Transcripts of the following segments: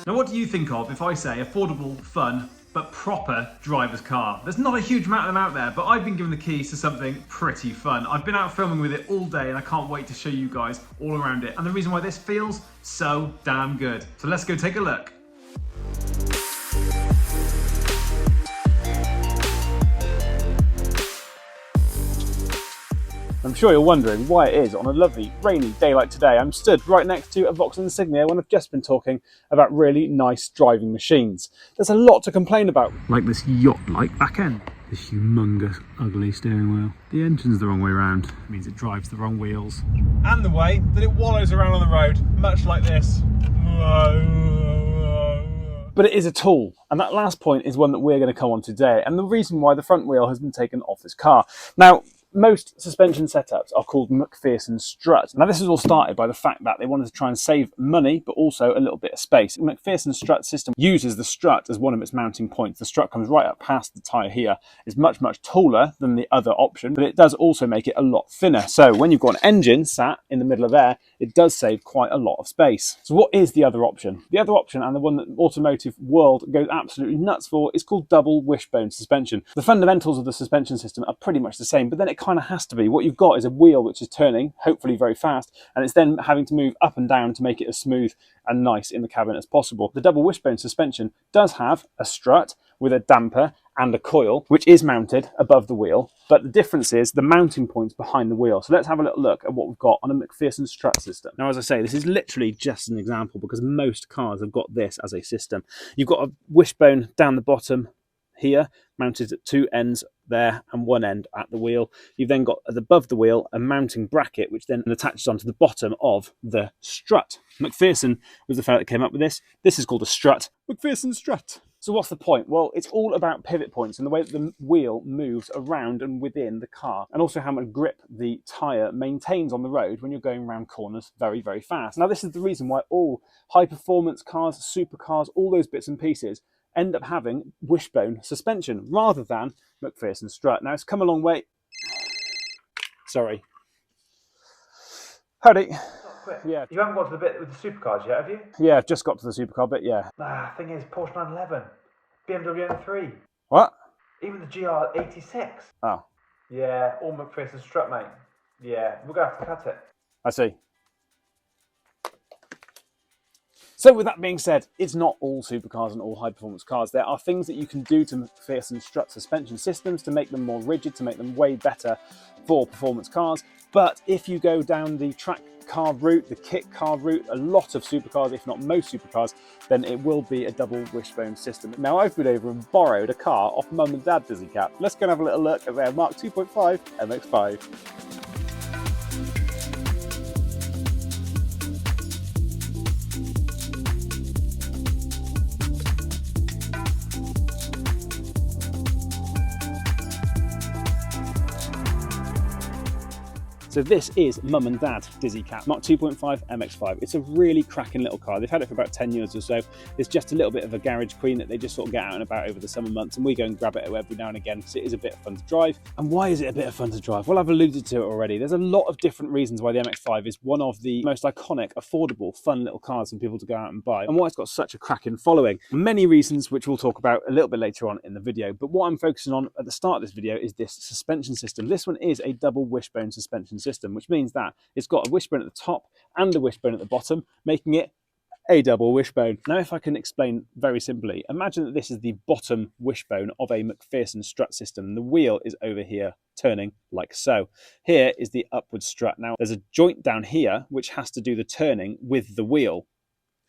Now what do you think of if I say affordable, fun, but proper driver's car? There's not a huge amount of them out there, but I've been given the keys to something pretty fun. I've been out filming with it all day and I can't wait to show you guys all around it. And the reason why this feels so damn good. So let's go take a look. I'm sure you're wondering why it is on a lovely rainy day like today I'm stood right next to a Vauxhall Insignia when I've just been talking about really nice driving machines. There's a lot to complain about. Like this yacht-like back end. This humongous, ugly steering wheel. The engine's the wrong way around. It means it drives the wrong wheels. And the way that it wallows around on the road, much like this. But it is a tool, and that last point is one that we're going to come on today, and the reason why the front wheel has been taken off this car. Now, most suspension setups are called McPherson strut. Now this was all started by the fact that they wanted to try and save money, but also a little bit of space. The McPherson strut system uses the strut as one of its mounting points. The strut comes right up past the tyre here. It's much, much taller than the other option, but it does also make it a lot thinner. So when you've got an engine sat in the middle of there, it does save quite a lot of space. So what is the other option? The other option, and the one that the automotive world goes absolutely nuts for, is called double wishbone suspension. The fundamentals of the suspension system are pretty much the same, but then it kind of has to be. What you've got is a wheel which is turning, hopefully very fast, and it's then having to move up and down to make it as smooth and nice in the cabin as possible. The double wishbone suspension does have a strut with a damper and a coil, which is mounted above the wheel, but the difference is the mounting points behind the wheel. So let's have a little look at what we've got on a McPherson strut system. Now, as I say, this is literally just an example because most cars have got this as a system. You've got a wishbone down the bottom here, mounted at two ends there and one end at the wheel. You've then got above the wheel a mounting bracket which then attaches onto the bottom of the strut. McPherson was the fellow that came up with this. This is called a strut. McPherson strut. So what's the point? Well, it's all about pivot points and the way that the wheel moves around and within the car, and also how much grip the tyre maintains on the road when you're going around corners very, very fast. Now, this is the reason why all high-performance cars, supercars, all those bits and pieces end up having wishbone suspension rather than McPherson strut. Now, it's come a long way. Sorry. Howdy. Quick. Yeah. You haven't got to the bit with the supercars yet, have you? Yeah, I've just got to the supercar bit, yeah. Thing is, Porsche 911, BMW M3. What? Even the GR86. Oh. Yeah, all McPherson strut, mate. Yeah, we're going to have to cut it. I see. So with that being said, it's not all supercars and all high-performance cars. There are things that you can do to McPherson strut suspension systems to make them more rigid, to make them way better for performance cars. But if you go down the track car route, the kit car route, a lot of supercars, if not most supercars, then it will be a double wishbone system. Now, I've been over and borrowed a car off Mum and Dad Dizzy Cap. Let's go and have a little look at their Mark 2.5 MX5. So this is Mum and Dad Dizzy Cap, Mark 2.5 MX5. It's a really cracking little car. They've had it for about 10 years or so. It's just a little bit of a garage queen that they just sort of get out and about over the summer months, and we go and grab it every now and again because it is a bit of fun to drive. And why is it a bit of fun to drive? Well, I've alluded to it already. There's a lot of different reasons why the MX5 is one of the most iconic, affordable, fun little cars for people to go out and buy, and why it's got such a cracking following. Many reasons which we'll talk about a little bit later on in the video, but what I'm focusing on at the start of this video is this suspension system. This one is a double wishbone suspension system, which means that it's got a wishbone at the top and a wishbone at the bottom, making it a double wishbone. Now, if I can explain very simply, imagine that this is the bottom wishbone of a McPherson strut system. The wheel is over here turning like so. Here is the upward strut. Now, there's a joint down here which has to do the turning with the wheel,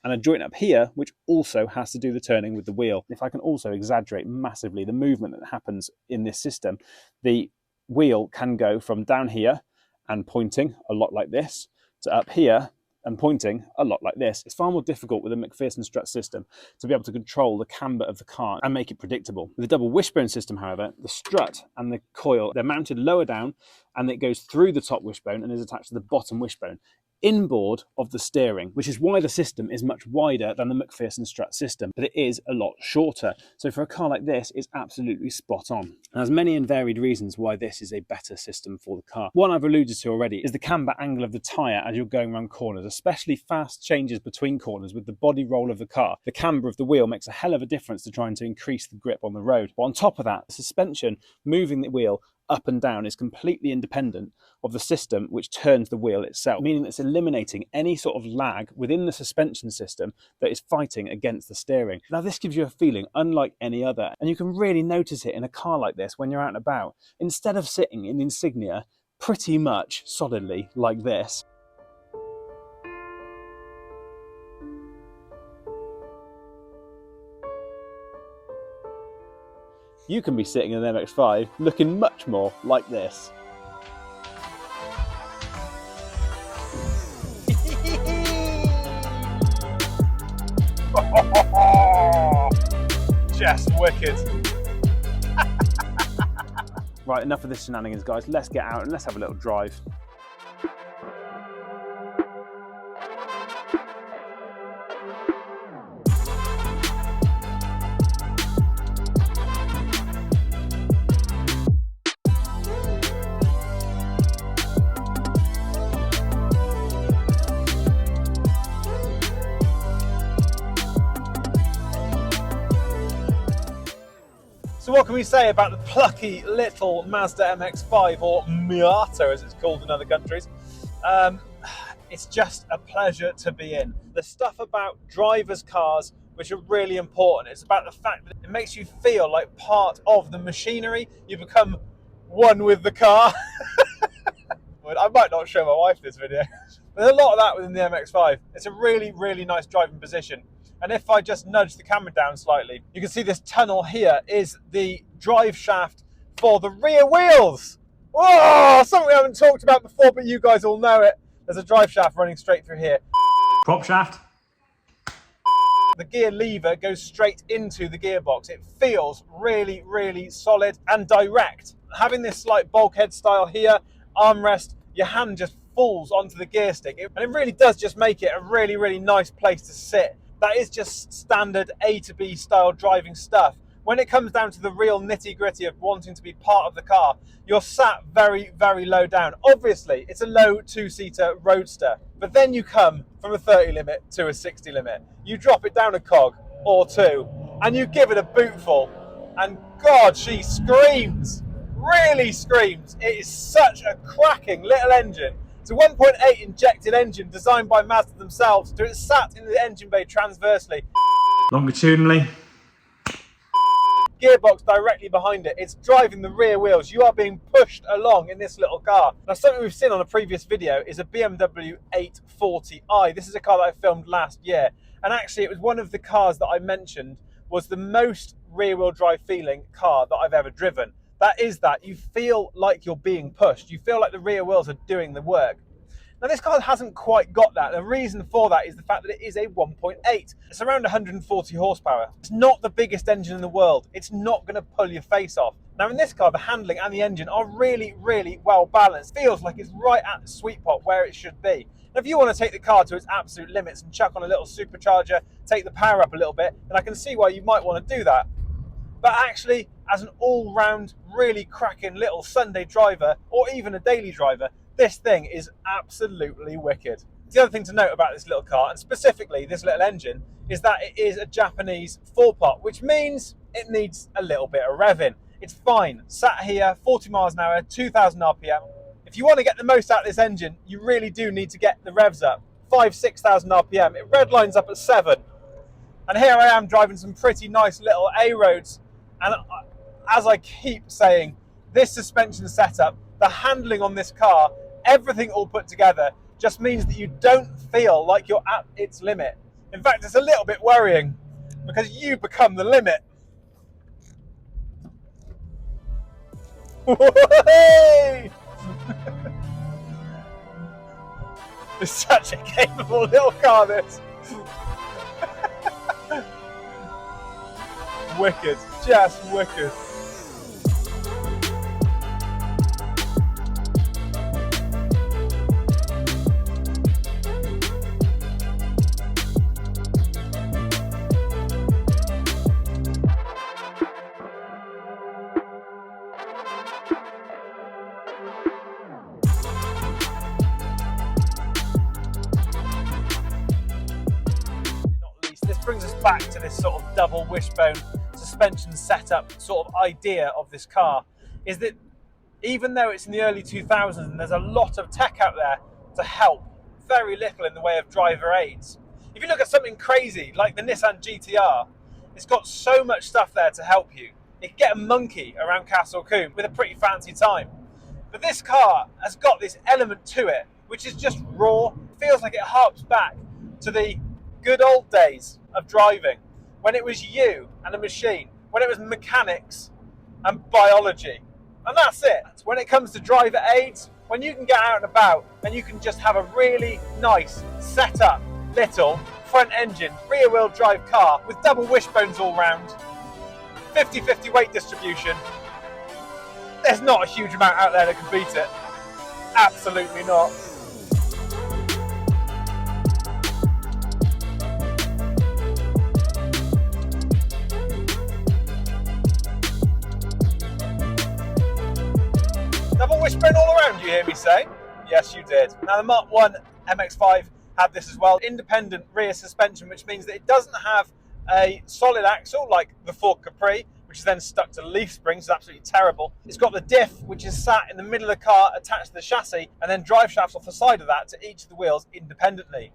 and a joint up here which also has to do the turning with the wheel. If I can also exaggerate massively the movement that happens in this system, the wheel can go from down here and pointing a lot like this to up here and pointing a lot like this. It's far more difficult with a McPherson strut system to be able to control the camber of the car and make it predictable. With the double wishbone system, however, the strut and the coil, they're mounted lower down and it goes through the top wishbone and is attached to the bottom wishbone. inboard of the steering, which is why the system is much wider than the McPherson strut system, but it is a lot shorter. So for a car like this, it's absolutely spot on. And there's many and varied reasons why this is a better system for the car. One I've alluded to already is the camber angle of the tyre as you're going around corners, especially fast changes between corners with the body roll of the car. The camber of the wheel makes a hell of a difference to trying to increase the grip on the road. But on top of that, the suspension moving the wheel up and down is completely independent of the system which turns the wheel itself, meaning it's eliminating any sort of lag within the suspension system that is fighting against the steering. Now this gives you a feeling unlike any other, and you can really notice it in a car like this when you're out and about. Instead of sitting in Insignia pretty much solidly like this, you can be sitting in an MX5 looking much more like this. Just wicked. Right, enough of this shenanigans, guys. Let's get out and let's have a little drive. So what can we say about the plucky little Mazda MX5, or Miata as it's called in other countries? It's just a pleasure to be in. The stuff about drivers' cars which are really important, it's about the fact that it makes you feel like part of the machinery. You become one with the car. I might not show my wife this video. There's a lot of that within the MX5. It's a really, really nice driving position. And if I just nudge the camera down slightly, you can see this tunnel here is the drive shaft for the rear wheels. Oh, something we haven't talked about before, but you guys all know it. There's a drive shaft running straight through here. Prop shaft. The gear lever goes straight into the gearbox. It feels really, really solid and direct. Having this slight bulkhead style here, armrest, your hand just falls onto the gear stick. And it really does just make it a really, really nice place to sit. That is just standard A to B style driving stuff. When it comes down to the real nitty gritty of wanting to be part of the car, you're sat very, very low down. Obviously, it's a low two-seater roadster, but then you come from a 30 limit to a 60 limit. You drop it down a cog or two, and you give it a bootful, and God, she screams, really screams. It is such a cracking little engine. It's a 1.8 injected engine designed by Mazda themselves, so it's sat in the engine bay transversely. Longitudinally. Gearbox directly behind it. It's driving the rear wheels. You are being pushed along in this little car. Now, something we've seen on a previous video is a BMW 840i. This is a car that I filmed last year. And actually, it was one of the cars that I mentioned was the most rear-wheel drive feeling car that I've ever driven. That is that you feel like you're being pushed. You feel like the rear wheels are doing the work. Now this car hasn't quite got that. The reason for that is the fact that it is a 1.8. It's around 140 horsepower. It's not the biggest engine in the world. It's not going to pull your face off. Now in this car, the handling and the engine are really, really well balanced. Feels like it's right at the sweet spot where it should be. Now if you want to take the car to its absolute limits and chuck on a little supercharger, take the power up a little bit, then I can see why you might want to do that. But actually, as an all-round, really cracking little Sunday driver, or even a daily driver, this thing is absolutely wicked. The other thing to note about this little car, and specifically this little engine, is that it is a Japanese 4-pot, which means it needs a little bit of revving. It's fine. Sat here, 40 miles an hour, 2,000 RPM. If you want to get the most out of this engine, you really do need to get the revs up. 5,000-6,000 RPM. It redlines up at 7. And here I am driving some pretty nice little A-roads. And as I keep saying, this suspension setup, the handling on this car, everything all put together just means that you don't feel like you're at its limit. In fact, it's a little bit worrying because you become the limit. It's such a capable little car, this. Wicked, just wicked. back to this sort of double wishbone suspension setup sort of idea of this car, is that even though it's in the early 2000s and there's a lot of tech out there to help, very little in the way of driver aids. If you look at something crazy like the Nissan GTR, it's got so much stuff there to help you. You can get a monkey around Castle Combe with a pretty fancy time. But this car has got this element to it, which is just raw. It feels like it harps back to the good old days of driving, when it was you and a machine, when it was mechanics and biology. And that's it. When it comes to driver aids, when you can get out and about and you can just have a really nice set up little front engine rear wheel drive car with double wishbones all round, 50-50 weight distribution, there's not a huge amount out there that can beat it. Absolutely not. Double wishbone all around, you hear me say? Yes, you did. Now the Mark 1 MX5 had this as well. Independent rear suspension, which means that it doesn't have a solid axle like the Ford Capri, which is then stuck to leaf springs. It's absolutely terrible. It's got the diff, which is sat in the middle of the car attached to the chassis, and then drive shafts off the side of that to each of the wheels independently.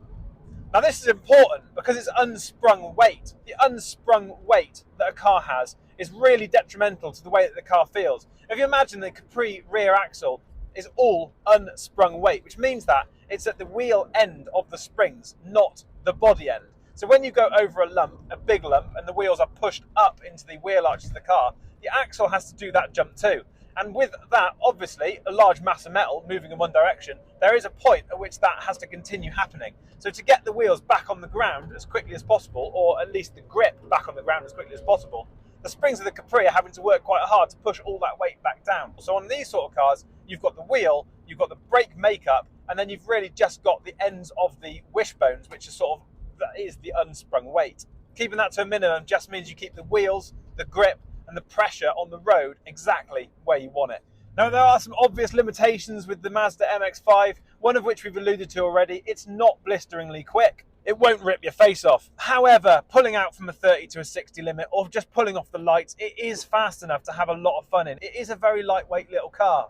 Now this is important because it's unsprung weight. The unsprung weight that a car has is really detrimental to the way that the car feels. If you imagine the Capri rear axle is all unsprung weight, which means that it's at the wheel end of the springs, not the body end. So when you go over a lump, a big lump, and the wheels are pushed up into the wheel arches of the car, the axle has to do that jump too. And with that, obviously, a large mass of metal moving in one direction, there is a point at which that has to continue happening. So to get the wheels back on the ground as quickly as possible, or at least the grip back on the ground as quickly as possible, the springs of the Capri are having to work quite hard to push all that weight back down. So on these sort of cars, you've got the wheel, you've got the brake makeup, and then you've really just got the ends of the wishbones, which is sort of, that is the unsprung weight. Keeping that to a minimum just means you keep the wheels, the grip, and the pressure on the road exactly where you want it. Now there are some obvious limitations with the Mazda MX5, one of which we've alluded to already. It's not blisteringly quick. It won't rip your face off. However, pulling out from a 30 to a 60 limit or just pulling off the lights, it is fast enough to have a lot of fun in. It is a very lightweight little car.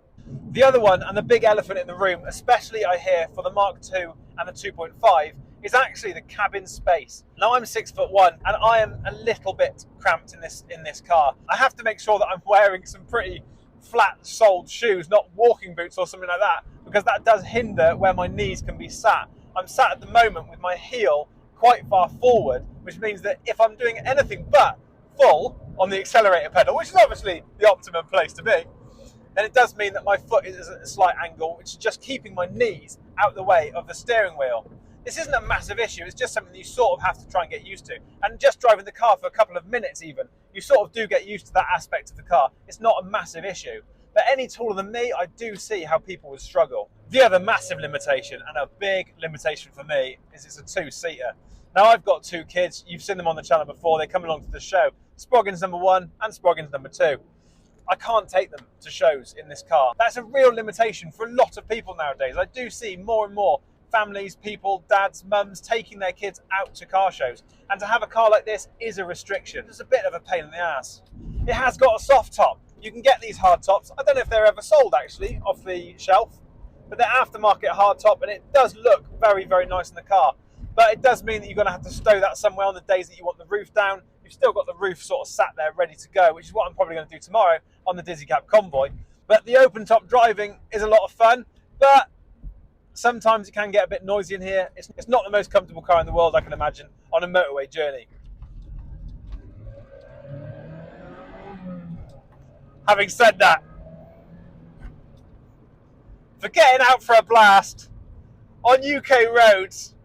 The other one, and the big elephant in the room, especially I hear for the Mark II and the 2.5, is actually the cabin space. Now I'm 6'1" and I am a little bit cramped in this car. I have to make sure that I'm wearing some pretty flat-soled shoes, not walking boots or something like that, because that does hinder where my knees can be sat. I'm sat at the moment with my heel quite far forward, which means that if I'm doing anything but full on the accelerator pedal, which is obviously the optimum place to be, then it does mean that my foot is at a slight angle, which is just keeping my knees out the way of the steering wheel. This isn't a massive issue, it's just something that you sort of have to try and get used to. And just driving the car for a couple of minutes even, you sort of do get used to that aspect of the car. It's not a massive issue. But any taller than me, I do see how people would struggle. The other massive limitation, and a big limitation for me, is it's a two-seater. Now I've got two kids, you've seen them on the channel before, they come along to the show. Sproggins number 1 and Sproggins number 2. I can't take them to shows in this car. That's a real limitation for a lot of people nowadays. I do see more and more families, people, dads, mums taking their kids out to car shows. And to have a car like this is a restriction. It's a bit of a pain in the ass. It has got a soft top. You can get these hard tops. I don't know if they're ever sold actually off the shelf, but they're aftermarket hard top and it does look very, very nice in the car. But it does mean that you're going to have to stow that somewhere on the days that you want the roof down. You've still got the roof sort of sat there ready to go, which is what I'm probably going to do tomorrow on the Dizzy Cab Convoy. But the open top driving is a lot of fun, but sometimes it can get a bit noisy in here. It's not the most comfortable car in the world, I can imagine, on a motorway journey. Having said that, for getting out for a blast on UK roads,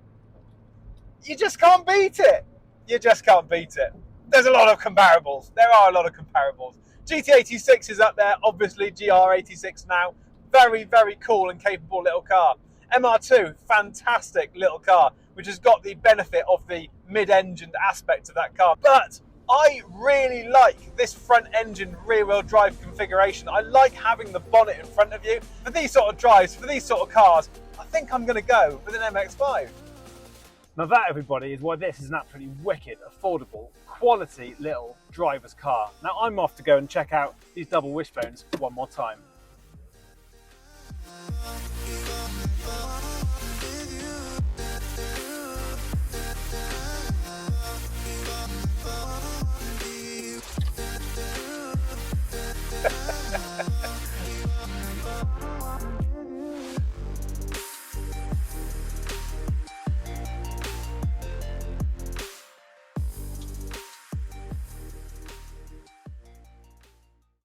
you just can't beat it. You just can't beat it. There's a lot of comparables. There are a lot of comparables. GT86 is up there, obviously, GR86 now. Very, very cool and capable little car. MR2, fantastic little car, which has got the benefit of the mid-engined aspect of that car. But I really like this front-engine rear-wheel drive configuration. I like having the bonnet in front of you. For these sort of drives, for these sort of cars, I think I'm going to go with an MX5. Now that, everybody, is why this is an absolutely wicked, affordable, quality little driver's car. Now I'm off to go and check out these double wishbones one more time.